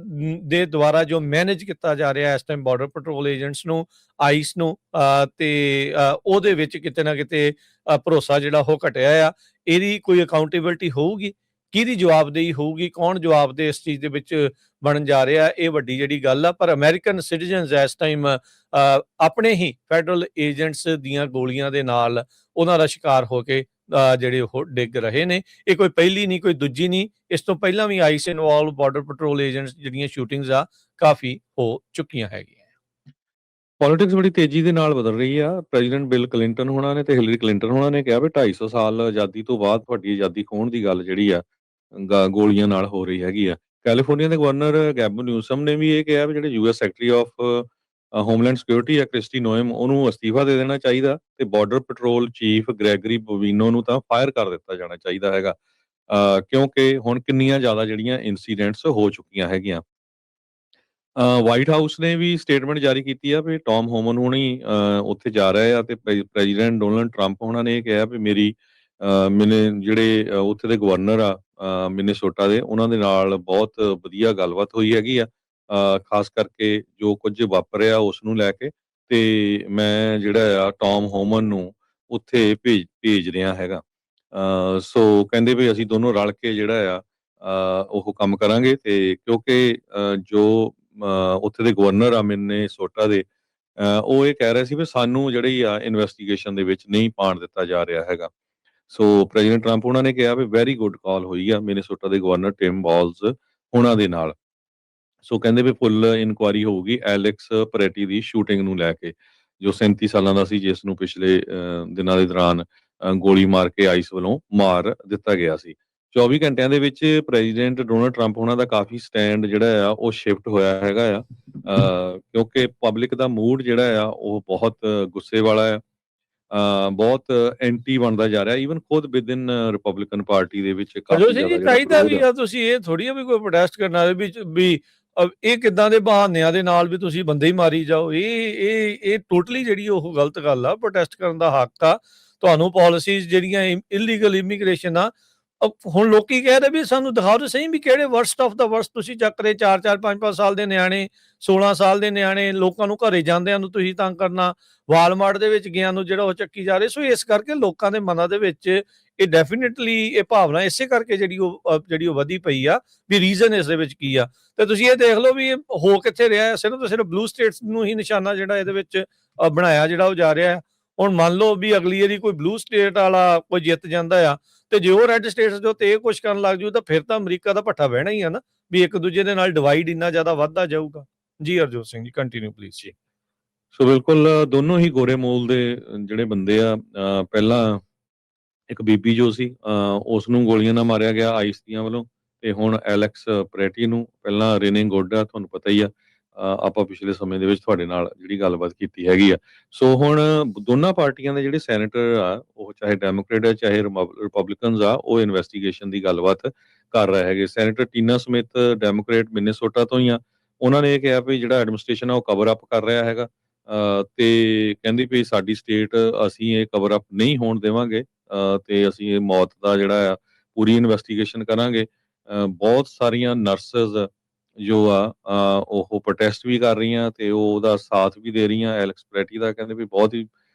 ਦੇ ਦੁਆਰਾ ਜੋ ਮੈਨੇਜ ਕੀਤਾ ਜਾ ਰਿਹਾ ਇਸ ਟਾਈਮ ਬਾਰਡਰ ਪੈਟਰੋਲ ਏਜੰਟਸ ਨੂੰ, ਆਈਸ ਨੂੰ, ਤੇ ਉਹਦੇ ਵਿੱਚ ਕਿਤੇ ਨਾ ਕਿਤੇ ਭਰੋਸਾ ਜਿਹੜਾ ਉਹ ਘਟਿਆ ਆ। ਇਹਦੀ ਕੋਈ ਅਕਾਊਂਟੇਬਿਲਟੀ ਹੋਊਗੀ, ਕਿਹਦੀ ਜਵਾਬਦੇਹੀ ਹੋਊਗੀ, ਕੌਣ ਜਵਾਬਦੇਹ ਇਸ ਚੀਜ਼ ਦੇ ਵਿੱਚ ਬਣਨ ਜਾ ਰਿਹਾ, ਇਹ ਵੱਡੀ ਜਿਹੜੀ ਗੱਲ ਆ। ਪਰ ਅਮਰੀਕਨ ਸਿਟੀਜ਼ਨਸ ਇਸ ਟਾਈਮ ਆਪਣੇ ਹੀ ਫੈਡਰਲ ਏਜੰਟਸ ਦੀਆਂ ਗੋਲੀਆਂ ਦੇ ਨਾਲ ਉਹਨਾਂ ਦਾ ਸ਼ਿਕਾਰ ਹੋ ਕੇ ਜਿਹੜੇ ਉਹ ਡਿੱਗ ਰਹੇ ਨੇ। ਇਹ ਕੋਈ ਪਹਿਲੀ ਨਹੀਂ, ਕੋਈ ਦੂਜੀ ਨਹੀਂ, ਇਸ ਤੋਂ ਪਹਿਲਾਂ ਵੀ ICE involve border patrol agents ਜਿਹੜੀਆਂ ਸ਼ੂਟਿੰਗਸ ਆ ਕਾਫੀ ਹੋ ਚੁੱਕੀਆਂ ਹੈਗੀਆਂ। ਪੋਲਿਟਿਕਸ ਬੜੀ ਤੇਜ਼ੀ ਦੇ ਨਾਲ ਬਦਲ ਰਹੀ ਆ। ਪ੍ਰੈਜ਼ੀਡੈਂਟ ਬਿਲ ਕਲਿੰਟਨ ਹੋਣਾ ਨੇ ਤੇ ਹਿਲਰੀ ਕਲਿੰਟਨ ਹੋਣਾ ਨੇ ਕਿਹਾ ਵੀ 250 ਸਾਲ ਆਜ਼ਾਦੀ ਤੋਂ ਬਾਅਦ ਤੁਹਾਡੀ ਆਜ਼ਾਦੀ ਖੋਹਣ ਦੀ ਗੱਲ ਜਿਹੜੀ ਆ ਗੋਲੀਆਂ ਨਾਲ ਹੋ ਰਹੀ ਹੈਗੀ ਆ। ਕੈਲੀਫੋਰਨੀਆ ਦੇ ਗਵਰਨਰ ਗੈਬਨ ਨਿਊਸਮ ਨੇ ਵੀ ਇਹ ਕਿਹਾ ਵੀ ਜਿਹੜੇ US secretary of homeland security ਆ ਕ੍ਰਿਸਟੀ ਨੋਇਮ, ਉਹਨੂੰ ਅਸਤੀਫਾ ਦੇ ਦੇਣਾ ਚਾਹੀਦਾ ਤੇ ਬਾਰਡਰ ਪੈਟਰੋਲ ਚੀਫ ਗ੍ਰੈਗਰੀ ਬੋਵੀਨੋ ਨੂੰ ਤਾਂ ਫਾਇਰ ਕਰ ਦਿੱਤਾ ਜਾਣਾ ਚਾਹੀਦਾ ਹੈਗਾ, ਕਿਉਂਕਿ ਹੁਣ ਕਿੰਨੀਆਂ ਜ਼ਿਆਦਾ ਜਿਹੜੀਆਂ ਇਨਸੀਡੈਂਟਸ ਹੋ ਚੁੱਕੀਆਂ ਹੈਗੀਆਂ। ਵਾਈਟ ਹਾਊਸ ਨੇ ਵੀ ਸਟੇਟਮੈਂਟ ਜਾਰੀ ਕੀਤੀ ਆ ਵੀ ਟੌਮ ਹੋਮਨ ਹੁਣੀ ਉੱਥੇ ਜਾ ਰਹੇ ਆ ਤੇ ਪ੍ਰੈਜ਼ੀਡੈਂਟ ਡੋਨਲਡ ਟਰੰਪ ਹੋਣਾ ਨੇ ਇਹ ਕਿਹਾ ਵੀ ਮੈਨੇ ਜਿਹੜੇ ਉੱਥੇ ਦੇ ਗਵਰਨਰ ਆ ਮਿਨੇਸੋਟਾ ਦੇ, ਉਹਨਾਂ ਦੇ ਨਾਲ ਬਹੁਤ ਵਧੀਆ ਗੱਲਬਾਤ ਹੋਈ ਹੈਗੀ ਆ, ਖਾਸ ਕਰਕੇ ਜੋ ਕੁਝ ਵਾਪਰਿਆ ਉਸ ਨੂੰ ਲੈ ਕੇ, ਤੇ ਮੈਂ ਜਿਹੜਾ ਆ ਟੌਮ ਹੋਮਨ ਨੂੰ ਉੱਥੇ ਭੇਜ ਰਿਹਾ ਹੈਗਾ। ਸੋ ਕਹਿੰਦੇ ਵੀ ਅਸੀਂ ਦੋਨੋਂ ਰਲ ਕੇ ਜਿਹੜਾ ਆ ਉਹ ਕੰਮ ਕਰਾਂਗੇ, ਤੇ ਕਿਉਂਕਿ ਜੋ ਉੱਥੇ ਦੇ ਗਵਰਨਰ ਆ ਮਿਨੇਸੋਟਾ ਦੇ, ਉਹ ਇਹ ਕਹਿ ਰਹੇ ਸੀ ਵੀ ਸਾਨੂੰ ਜਿਹੜੀ ਆ ਇਨਵੈਸਟੀਗੇਸ਼ਨ ਦੇ ਵਿੱਚ ਨਹੀਂ ਪਾਉਣ ਦਿੱਤਾ ਜਾ ਰਿਹਾ ਹੈਗਾ। ਸੋ ਪ੍ਰੈਜ਼ੀਡੈਂਟ ਟਰੰਪ ਉਹਨਾਂ ਨੇ ਕਿਹਾ ਵੀ ਵੈਰੀ ਗੁੱਡ ਕਾਲ ਹੋਈ ਆ ਮਿਨੇਸੋਟਾ ਦੇ ਗਵਰਨਰ ਟਿਮ ਵਾਲਜ਼ ਉਹਨਾਂ ਦੇ ਨਾਲ। ਸੋ ਕਹਿੰਦੇ ਵੀ ਫੁੱਲ ਇਨਕੁਆਇਰੀ ਹੋਊਗੀ ਐਲੈਕਸ ਪਰੇਟੀ ਦੀ ਸ਼ੂਟਿੰਗ ਨੂੰ ਲੈ ਕੇ, ਜੋ 37 ਸਾਲਾਂ ਦਾ ਸੀ, ਜਿਸ ਨੂੰ ਪਿਛਲੇ ਦਿਨਾਂ ਦੇ ਦੌਰਾਨ ਗੋਲੀ ਮਾਰ ਕੇ ਆਈਸ ਵੱਲੋਂ ਮਾਰ ਦਿੱਤਾ ਗਿਆ ਸੀ। 24 ਘੰਟਿਆਂ ਦੇ ਵਿੱਚ ਪ੍ਰੈਜ਼ੀਡੈਂਟ ਡੋਨਲਡ ਟਰੰਪ ਉਹਨਾਂ ਦਾ ਕਾਫੀ ਸਟੈਂਡ ਜਿਹੜਾ ਆ ਉਹ ਸ਼ਿਫਟ ਹੋਇਆ ਹੈਗਾ ਆ, ਕਿਉਂਕਿ ਪਬਲਿਕ ਦਾ ਮੂਡ ਜਿਹੜਾ ਆ ਉਹ ਬਹੁਤ ਗੁੱਸੇ ਵਾਲਾ ਆ, ਬਹੁਤ ਐਂਟੀ ਬਣਦਾ ਜਾ ਰਿਹਾ। ਈਵਨ ਖੁਦ ਵਿਦਿਨ ਰਿਪਬਲਿਕਨ ਪਾਰਟੀ ਦੇ ਵਿੱਚ ਕਾਫੀ ਜ਼ਿਆਦਾ ਚਾਹੀਦਾ ਵੀ ਆ। ਤੁਸੀਂ ਇਹ ਥੋੜੀ ਆ ਵੀ ਕੋਈ ਪ੍ਰੋਟੈਸਟ ਕਰਨ ਵਾਲੇ ਵੀ ਇਹ ਕਿੱਦਾਂ ਦੇ ਬਹਾਨਿਆਂ ਦੇ ਨਾਲ ਵੀ ਤੁਸੀਂ ਬੰਦੇ ਹੀ ਮਾਰੀ ਜਾਓ। ਇਹ ਟੋਟਲੀ ਜਿਹੜੀ ਉਹ ਗਲਤ ਗੱਲ ਆ। ਪ੍ਰੋਟੈਸਟ ਕਰਨ ਦਾ ਹੱਕ ਆ ਤੁਹਾਨੂੰ। ਪਾਲਿਸੀਜ਼ ਜਿਹੜੀਆਂ ਇਲੀਗਲ ਇਮੀਗ੍ਰੇਸ਼ਨ ਆ, ਹੁਣ ਲੋਕੀ ਕਹਿ ਰਹੇ ਵੀ ਸਾਨੂੰ ਦਿਖਾਓ ਤਾਂ ਸਹੀ ਵੀ ਕਿਹੜੇ ਵਰਸਟ ਆਫ ਦਾ ਵਰਸਟ ਤੁਸੀਂ ਚੱਕ ਰਹੇ। 4-4 5-5 ਸਾਲ ਦੇ ਨਿਆਣੇ, 16 ਸਾਲ ਦੇ ਨਿਆਣੇ, ਲੋਕਾਂ ਨੂੰ ਘਰੇ ਜਾਂਦਿਆਂ ਨੂੰ ਤੁਸੀਂ ਤੰਗ ਕਰਨਾ, ਵਾਲਮਾਰਟ ਦੇ ਵਿੱਚ ਗਿਆ ਨੂੰ ਜਿਹੜਾ ਉਹ ਚੱਕੀ ਜਾ ਰਹੇ। ਸੋ ਇਸ ਕਰਕੇ ਲੋਕਾਂ ਦੇ ਮਨਾਂ ਦੇ ਵਿੱਚ ਇਹ ਡੈਫੀਨਿਟਲੀ ਇਹ ਭਾਵਨਾ ਇਸੇ ਕਰਕੇ ਜਿਹੜੀ ਉਹ ਵਧੀ ਪਈ ਆ ਵੀ ਰੀਜ਼ਨ ਇਸ ਦੇ ਵਿੱਚ ਕੀ ਆ। ਤੇ ਤੁਸੀਂ ਇਹ ਦੇਖ ਲਓ ਵੀ ਇਹ ਹੋ ਕਿੱਥੇ ਰਿਹਾ, ਸਿਰਫ ਤੇ ਸਿਰਫ ਬਲੂ ਸਟੇਟਸ ਨੂੰ ਹੀ ਨਿਸ਼ਾਨਾ ਜਿਹੜਾ ਇਹਦੇ ਵਿੱਚ ਬਣਾਇਆ ਜਿਹੜਾ ਉਹ ਜਾ ਰਿਹਾ। ਹੁਣ ਮੰਨ ਲਓ ਵੀ ਅਗਲੀ ਵਾਰੀ ਕੋਈ ਬਲੂ ਸਟੇਟ ਵਾਲਾ ਕੋਈ ਜਿੱਤ ਜਾਂਦਾ ਆ, ਤੇ ਜੇ ਉਹ ਰੈੱਡ ਸਟੇਟਸ ਦੇ ਉੱਤੇ ਇਹ ਕੁਛ ਕਰਨ ਲੱਗ ਜੂ ਤਾਂ ਫਿਰ ਤਾਂ ਅਮਰੀਕਾ ਦਾ ਭੱਠਾ ਬਹਿਣਾ ਹੀ ਆ ਨਾ, ਵੀ ਇੱਕ ਦੂਜੇ ਦੇ ਨਾਲ ਡਿਵਾਈਡ ਇੰਨਾ ਜ਼ਿਆਦਾ ਵੱਧਦਾ ਜਾਊਗਾ। ਜੀ ਹਰਜੋਤ ਸਿੰਘ ਜੀ, ਕੰਟੀਨਿਊ ਪਲੀਜ਼ ਜੀ। ਸੋ ਬਿਲਕੁਲ ਦੋਨੋਂ ਹੀ ਗੋਰੇ ਮੂਲ ਦੇ ਜਿਹੜੇ ਬੰਦੇ ਆ, ਪਹਿਲਾਂ ਇੱਕ ਬੀਬੀ ਜੋ ਸੀ ਉਸ ਨੂੰ ਗੋਲੀਆਂ ਨਾਲ ਮਾਰਿਆ ਗਿਆ ਆਈਸ ਦੀਆਂ ਵੱਲੋਂ, ਤੇ ਹੁਣ ਐਲੈਕਸ ਪਰੇਟੀ ਨੂੰ। ਪਹਿਲਾਂ ਰੇਨੇ ਗੋਡਾ, ਤੁਹਾਨੂੰ ਪਤਾ ਹੀ ਆ, ਆਪਾਂ ਪਿਛਲੇ ਸਮੇਂ ਦੇ ਵਿੱਚ ਤੁਹਾਡੇ ਨਾਲ ਜਿਹੜੀ ਗੱਲਬਾਤ ਕੀਤੀ ਹੈਗੀ ਆ। ਸੋ ਹੁਣ ਦੋਨਾਂ ਪਾਰਟੀਆਂ ਦੇ ਜਿਹੜੇ ਸੈਨੇਟਰ ਆ, ਉਹ ਚਾਹੇ ਡੈਮੋਕ੍ਰੇਟ ਆ ਚਾਹੇ ਰਿਪਬਲਿਕਨਸ ਆ, ਉਹ ਇਨਵੈਸਟੀਗੇਸ਼ਨ ਦੀ ਗੱਲਬਾਤ ਕਰ ਰਹੇ ਹੈਗੇ। ਸੈਨੇਟਰ ਟੀਨਾ ਸਮਿਥ ਡੈਮੋਕ੍ਰੇਟ ਮਿਨੇਸੋਟਾ ਤੋਂ ਹੀ ਆ, ਉਹਨਾਂ ਨੇ ਇਹ ਕਿਹਾ ਵੀ ਜਿਹੜਾ ਐਡਮਿਨਿਸਟ੍ਰੇਸ਼ਨ ਆ ਉਹ ਕਵਰ ਅਪ ਕਰ ਰਿਹਾ ਹੈਗਾ, ਤੇ ਕਹਿੰਦੀ ਵੀ ਸਾਡੀ ਸਟੇਟ ਅਸੀਂ ਇਹ ਕਵਰ ਅਪ ਨਹੀਂ ਹੋਣ ਦੇਵਾਂਗੇ, ਤੇ ਅਸੀਂ ਇਹ ਮੌਤ ਦਾ ਜਿਹੜਾ ਆ ਪੂਰੀ ਇਨਵੈਸਟੀਗੇਸ਼ਨ ਕਰਾਂਗੇ। ਬਹੁਤ ਸਾਰੀਆਂ ਨਰਸਸ ਜੋ ਆ ਉਹ ਪ੍ਰੋਟੈਸਟ ਵੀ ਕਰ ਰਹੀਆਂ ਤੇ ਉਹ ਉਹਦਾ ਸਾਥ ਵੀ ਦੇ ਰਹੀਆਂ ਐਲੈਕਸ ਪਰੇਟੀ ਦਾ। ਕਹਿੰਦੇ ਵੀ ਬਹੁਤ ਹੀ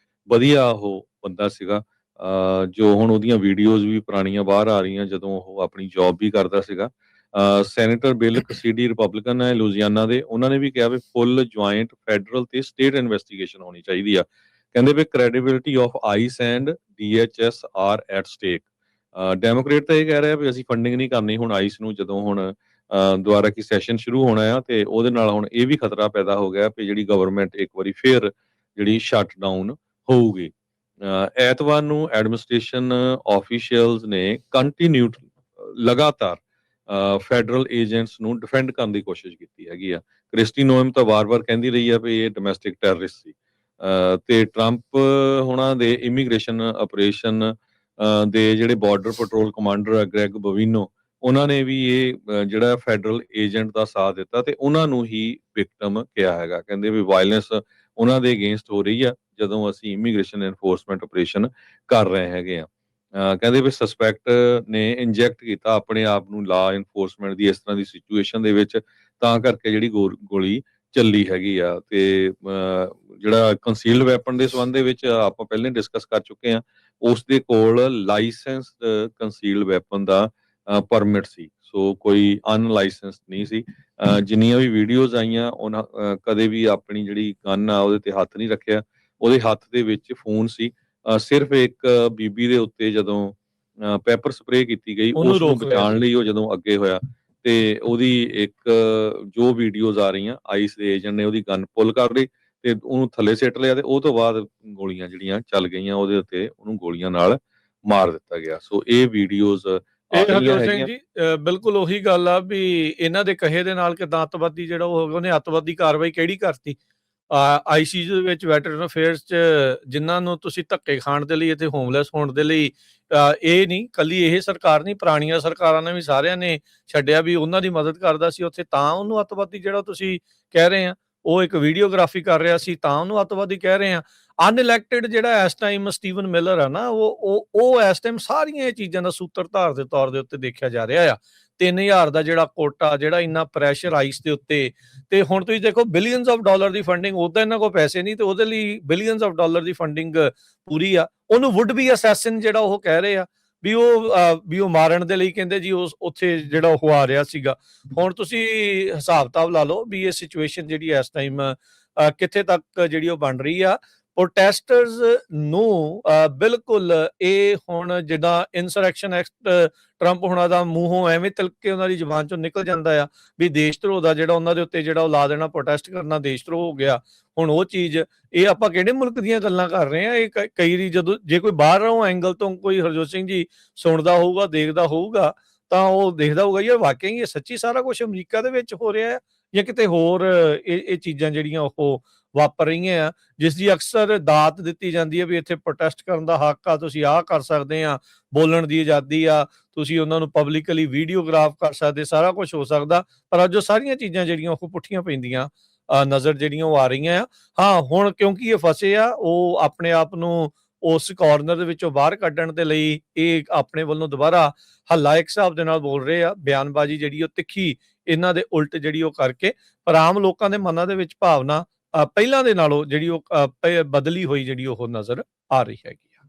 ਵਧੀਆ ਉਹ ਬੰਦਾ ਸੀਗਾ, ਜੋ ਹੁਣ ਉਹਦੀਆਂ ਵੀਡੀਓਜ਼ ਵੀ ਪੁਰਾਣੀਆਂ ਬਾਹਰ ਆ ਰਹੀਆਂ ਜਦੋਂ ਉਹ ਆਪਣੀ ਜੌਬ ਵੀ ਕਰਦਾ ਸੀਗਾ। ਸੈਨੇਟਰ ਬਿਲ ਕਸੀਡੀ ਰਿਪਬਲਿਕਨ ਹੈ ਲੂਜ਼ੀਆਨਾ ਦੇ, ਉਹਨਾਂ ਨੇ ਵੀ ਕਿਹਾ ਵੀ ਫੁੱਲ ਜੁਆਇੰਟ ਫੈਡਰਲ ਤੇ ਸਟੇਟ ਇਨਵੈਸਟੀਗੇਸ਼ਨ ਹੋਣੀ ਚਾਹੀਦੀ ਆ। ਕਹਿੰਦੇ ਵੀ credibility of ICE and DHS are at stake. Democrat ਤਾਂ ਇਹ ਕਹਿ ਰਿਹਾ ਵੀ ਅਸੀਂ ਫੰਡਿੰਗ ਨਹੀਂ ਕਰਨੀ ਹੁਣ ਆਈਸ ਨੂੰ, ਜਦੋਂ ਹੁਣ ਦੁਬਾਰਾ ਕੀ ਸੈਸ਼ਨ ਸ਼ੁਰੂ ਹੋਣਾ ਆ ਤੇ ਉਹਦੇ ਨਾਲ ਹੁਣ ਇਹ ਵੀ ਖਤਰਾ ਪੈਦਾ ਹੋ ਗਿਆ ਵੀ ਜਿਹੜੀ ਗਵਰਨਮੈਂਟ ਇੱਕ ਵਾਰੀ ਫੇਰ ਜਿਹੜੀ ਸ਼ਟ ਡਾਊਨ ਹੋਊਗੀ। ਐਤਵਾਰ ਨੂੰ ਐਡਮਿਨਿਸਟ੍ਰੇਸ਼ਨ ਆਫੀਸ਼ੀਅਲਸ ਨੇ ਕੰਟੀਨਿਊਡ ਲਗਾਤਾਰ ਫੈਡਰਲ ਏਜੰਟਸ ਨੂੰ ਡਿਫੈਂਡ ਕਰਨ ਦੀ ਕੋਸ਼ਿਸ਼ ਕੀਤੀ ਹੈਗੀ ਆ। ਕ੍ਰਿਸਟੀ ਨੋਇਮ ਤਾਂ ਵਾਰ-ਵਾਰ ਕਹਿੰਦੀ ਰਹੀ ਆ ਵੀ ਇਹ ਡੋਮੈਸਟਿਕ ਟੈਰਰਿਸਟ ਸੀ ਤੇ ਟਰੰਪ ਹੁਣਾਂ ਦੇ ਇਮੀਗ੍ਰੇਸ਼ਨ ਆਪਰੇਸ਼ਨ ਦੇ ਜਿਹੜੇ ਬਾਰਡਰ ਪੈਟਰੋਲ ਕਮਾਂਡਰ ਗ੍ਰੈਗ ਬੋਵੀਨੋ ਉਹਨਾਂ ਨੇ ਵੀ ਇਹ ਜਿਹੜਾ ਫੈਡਰਲ ਏਜੰਟ ਦਾ ਸਾਥ ਦਿੱਤਾ ਤੇ ਉਹਨਾਂ ਨੂੰ ਹੀ ਵਿਕਟਮ ਕਿਹਾ ਹੈਗਾ। ਕਹਿੰਦੇ ਵੀ ਵਾਇਲੈਂਸ ਉਹਨਾਂ ਦੇ ਅਗੇਂਸਟ ਹੋ ਰਹੀ ਆ ਜਦੋਂ ਅਸੀਂ ਇਮੀਗ੍ਰੇਸ਼ਨ ਐਨਫੋਰਸਮੈਂਟ ਆਪਰੇਸ਼ਨ ਕਰ ਰਹੇ ਹੈਗੇ ਆ। ਕਹਿੰਦੇ ਵੀ ਸਸਪੈਕਟ ਨੇ ਇੰਜੈਕਟ ਕੀਤਾ ਆਪਣੇ ਆਪ ਨੂੰ ਲਾ ਐਨਫੋਰਸਮੈਂਟ ਦੀ ਇਸ ਤਰ੍ਹਾਂ ਦੀ ਸਿਚੁਏਸ਼ਨ ਦੇ ਵਿੱਚ, ਤਾਂ ਕਰਕੇ ਜਿਹੜੀ ਗੋਲੀ ਚੱਲੀ ਹੈਗੀ ਆ। ਤੇ ਜਿਹੜਾ ਕੰਸੀਲਡ ਵੈਪਨ ਦੇ ਸੰਬੰਧ ਦੇ ਵਿੱਚ ਆਪਾਂ ਪਹਿਲਾਂ ਡਿਸਕਸ ਕਰ ਚੁੱਕੇ ਆ, ਉਸ ਦੇ ਕੋਲ ਲਾਇਸੈਂਸਡ ਕੰਸੀਲਡ ਵੈਪਨ ਦਾ ਪਰਮਿਟ ਸੀ, ਸੋ ਕੋਈ ਅਨਲਾਇਸੈਂਸਡ ਨਹੀਂ ਸੀ। ਜਿੰਨੀਆਂ ਵੀ ਵੀਡੀਓਜ਼ ਆਈਆਂ ਉਹਨਾਂ ਕਦੇ ਵੀ ਆਪਣੀ ਜਿਹੜੀ ਗਨ ਆ ਉਹਦੇ ਤੇ ਹੱਥ ਨਹੀਂ ਰੱਖਿਆ, ਉਹਦੇ ਹੱਥ ਦੇ ਵਿੱਚ ਫੋਨ ਸੀ। ਸਿਰਫ ਇੱਕ ਬੀਬੀ ਦੇ ਉੱਤੇ ਜਦੋਂ ਪੈਪਰ ਸਪਰੇਅ ਕੀਤੀ ਗਈ ਉਹਨੂੰ ਉਸ ਨੂੰ ਰੋਕ ਲਿਆ ਬਚਾਉਣ ਸੀ। ਲਈ ਉਹ ਜਦੋਂ ਅੱਗੇ ਹੋਇਆ ਤੇ ਉਹਦੀ ਇੱਕ ਜੋ ਵੀਡੀਓਜ਼ ਆ ਰਹੀਆਂ ਆਈਸ ਦੇ ਏਜੰਟ ਨੇ ਉਹਦੀ ਗਨ ਪੁੱਲ ਕਰ ਲਈ ਤੇ ਉਹਨੂੰ ਥੱਲੇ ਸਿੱਟ ਲਿਆ ਤੇ ਉਹ ਤੋਂ ਬਾਅਦ ਗੋਲੀਆਂ ਜਿਹੜੀਆਂ ਚੱਲ ਗਈਆਂ ਉਹਦੇ ਉੱਤੇ, ਉਹਨੂੰ ਗੋਲੀਆਂ ਨਾਲ ਮਾਰ ਦਿੱਤਾ ਗਿਆ। ਸੋ ਇਹ ਵੀਡੀਓਜ਼ ਆ ਇਹ ਰਹੀਆਂ ਹਰਜੋਤ ਸਿੰਘ ਹੈਗੀਆਂ। ਜੀ ਬਿਲਕੁਲ ਉਹੀ ਗੱਲ ਆ ਵੀ ਇਹਨਾਂ ਦੇ ਕਹੇ ਦੇ ਨਾਲ ਕਿੱਦਾਂ ਅੱਤਵਾਦੀ ਜਿਹੜਾ ਉਹ ਹੋਗਾ, ਉਹਨੇ ਅੱਤਵਾਦੀ ਕਾਰਵਾਈ ਕਿਹੜੀ ਕਰਤੀ। ਆਈਸੀਯੂ ਦੇ ਵਿੱਚ ਵੈਟਰਨ ਅਫੇਅਰਸ 'ਚ ਜਿਨ੍ਹਾਂ ਨੂੰ ਤੁਸੀਂ ਧੱਕੇ ਖਾਣ ਦੇ ਲਈ ਅਤੇ ਹੋਮਲੈਸ ਹੋਣ ਦੇ ਲਈ ਇਹ ਨਹੀਂ ਕੱਲੀ ਇਹ ਸਰਕਾਰ ਨਹੀਂ, ਪੁਰਾਣੀਆਂ ਸਰਕਾਰਾਂ ਨੇ ਵੀ ਸਾਰਿਆਂ ਨੇ ਛੱਡਿਆ ਵੀ ਉਹਨਾਂ ਦੀ ਮਦਦ ਕਰਦਾ ਸੀ ਉੱਥੇ, ਤਾਂ ਉਹਨੂੰ ਅੱਤਵਾਦੀ ਜਿਹੜਾ ਤੁਸੀਂ ਕਹਿ ਰਹੇ ਆ। ਉਹ ਇੱਕ ਵੀਡੀਓਗ੍ਰਾਫੀ ਕਰ ਰਿਹਾ ਸੀ ਤਾਂ ਉਹਨੂੰ ਅੱਤਵਾਦੀ ਕਹਿ ਰਹੇ ਆ। ਅਨਇਲੈਕਟਿਡ ਜਿਹੜਾ ਇਸ ਟਾਈਮ ਸਟੀਵਨ ਮਿਲਰ ਆ ਨਾ, ਉਹ ਇਸ ਟਾਈਮ ਸਾਰੀਆਂ ਇਹ ਚੀਜ਼ਾਂ ਦਾ ਸੂਤਰਧਾਰ ਦੇ ਤੌਰ ਦੇ ਉੱਤੇ ਦੇਖਿਆ ਜਾ ਰਿਹਾ ਆ। 3000 ਦਾ ਜਿਹੜਾ ਕੋਟਾ, ਜਿਹੜਾ ਇੰਨਾ ਪ੍ਰੈਸ਼ਰ ਆਈਸ ਦੇ ਉੱਤੇ, ਤੇ ਹੁਣ ਤੁਸੀਂ ਦੇਖੋ billions of dollar the funding, ਉਦਾਂ ਇਹਨਾਂ ਕੋਲ ਪੈਸੇ ਨਹੀਂ ਤੇ ਉਹਦੇ ਲਈ billions of dollar the funding ਪੂਰੀ ਆ। ਉਹਨੂੰ ਵੁੱਡ ਬੀ ਅਸੈਸਿਨ ਜਿਹੜਾ ਉਹ ਕਹਿ ਰਹੇ ਆ ਵੀ ਉਹ ਮਾਰਨ ਦੇ ਲਈ ਕਹਿੰਦੇ ਜੀ ਉਸ ਉੱਥੇ ਜਿਹੜਾ ਉਹ ਆ ਰਿਹਾ ਸੀਗਾ। ਹੁਣ ਤੁਸੀਂ ਹਿਸਾਬ ਕਿਤਾਬ ਲਾ ਲਓ ਵੀ ਇਹ ਸਿਚੁਏਸ਼ਨ ਜਿਹੜੀ ਇਸ ਟਾਈਮ ਕਿੱਥੇ ਤੱਕ ਜਿਹੜੀ ਉਹ ਬਣ ਰਹੀ ਆ। ਪ੍ਰੋਟੈਸਟਰਸ ਨੂੰ ਬਿਲਕੁਲ ਇਹ ਹੁਣ ਜਿੱਦਾਂ ਇਨਸਰੈਕਸ਼ਨ ਐਕਟ ਟਰੰਪ ਹੁਣਾਂ ਦਾ ਮੂੰਹੋਂ ਐਵੇਂ ਤਿਲਕ ਕੇ ਉਹਨਾਂ ਦੀ ਜ਼ੁਬਾਨ ਚੋਂ ਨਿਕਲ ਜਾਂਦਾ ਆ ਵੀ ਦੇਸ਼ ਧਰੋਹ ਦਾ ਜਿਹੜਾ ਉਹਨਾਂ ਦੇ ਉੱਤੇ ਜਿਹੜਾ ਉਹ ਲਾ ਦੇਣਾ, ਪ੍ਰੋਟੈਸਟ ਕਰਨਾ ਦੇਸ਼ ਧਰੋਹ ਹੋ ਗਿਆ। ਹੁਣ ਉਹ ਚੀਜ਼ ਇਹ ਆਪਾਂ ਕਿਹੜੇ ਮੁਲਕ ਦੀਆਂ ਗੱਲਾਂ ਕਰ ਰਹੇ ਆ। ਇਹ ਕਈ ਵਾਰੀ ਜਦੋਂ ਜੇ ਕੋਈ ਬਾਹਰੋਂ ਐਂਗਲ ਤੋਂ ਕੋਈ ਹਰਜੋਤ ਸਿੰਘ ਜੀ ਸੁਣਦਾ ਹੋਊਗਾ, ਦੇਖਦਾ ਹੋਊਗਾ, ਤਾਂ ਉਹ ਦੇਖਦਾ ਹੋਊਗਾ ਯਾਰ ਵਾਕਈ ਇਹ ਸੱਚੀ ਸਾਰਾ ਕੁਝ ਅਮਰੀਕਾ ਦੇ ਵਿੱਚ ਹੋ ਰਿਹਾ ਹੈ ਜਾਂ ਕਿਤੇ ਹੋਰ ਇਹ ਚੀਜ਼ਾਂ ਜਿਹੜੀਆਂ ਉਹ ਵਾਪਰ ਰਹੀਆਂ ਆ, ਜਿਸ ਦੀ ਅਕਸਰ ਦਾਤ ਦਿੱਤੀ ਜਾਂਦੀ ਹੈ ਵੀ ਇੱਥੇ ਪ੍ਰੋਟੈਸਟ ਕਰਨ ਦਾ ਹੱਕ ਆ, ਤੁਸੀਂ ਆਹ ਕਰ ਸਕਦੇ ਆ, ਬੋਲਣ ਦੀ ਆਜ਼ਾਦੀ ਆ, ਤੁਸੀਂ ਉਹਨਾਂ ਨੂੰ ਪਬਲਿਕਲੀ ਵੀਡੀਓਗ੍ਰਾਫ ਕਰ ਸਕਦੇ, ਸਾਰਾ ਕੁਝ ਹੋ ਸਕਦਾ। ਪਰ ਅੱਜ ਉਹ ਸਾਰੀਆਂ ਚੀਜ਼ਾਂ ਜਿਹੜੀਆਂ ਉਹ ਪੁੱਠੀਆਂ ਪੈਂਦੀਆਂ ਨਜ਼ਰ ਜਿਹੜੀਆਂ ਉਹ ਆ ਰਹੀਆਂ ਆ। ਹਾਂ, ਹੁਣ ਕਿਉਂਕਿ ਇਹ ਫਸੇ ਆ, ਉਹ ਆਪਣੇ ਆਪ ਨੂੰ ਉਸ ਕਾਰਨਰ ਦੇ ਵਿੱਚੋਂ ਬਾਹਰ ਕੱਢਣ ਦੇ ਲਈ ਇਹ ਆਪਣੇ ਵੱਲੋਂ ਦੁਬਾਰਾ ਹੱਲਾ ਇੱਕ ਹਿਸਾਬ ਦੇ ਨਾਲ ਬੋਲ ਰਹੇ ਆ, ਬਿਆਨਬਾਜ਼ੀ ਜਿਹੜੀ ਉਹ ਤਿੱਖੀ ਇਹਨਾਂ ਦੇ ਉਲਟ ਜਿਹੜੀ ਉਹ ਕਰਕੇ। ਪਰ ਆਮ ਲੋਕਾਂ ਦੇ ਮਨਾਂ ਦੇ ਵਿੱਚ ਭਾਵਨਾ ਪਹਿਲਾਂ ਦੇ ਨਾਲੋਂ ਜਿਹੜੀ ਉਹ ਬਦਲੀ ਹੋਈ ਜਿਹੜੀ ਉਹ ਨਜ਼ਰ ਆ ਰਹੀ ਹੈਗੀ ਆ।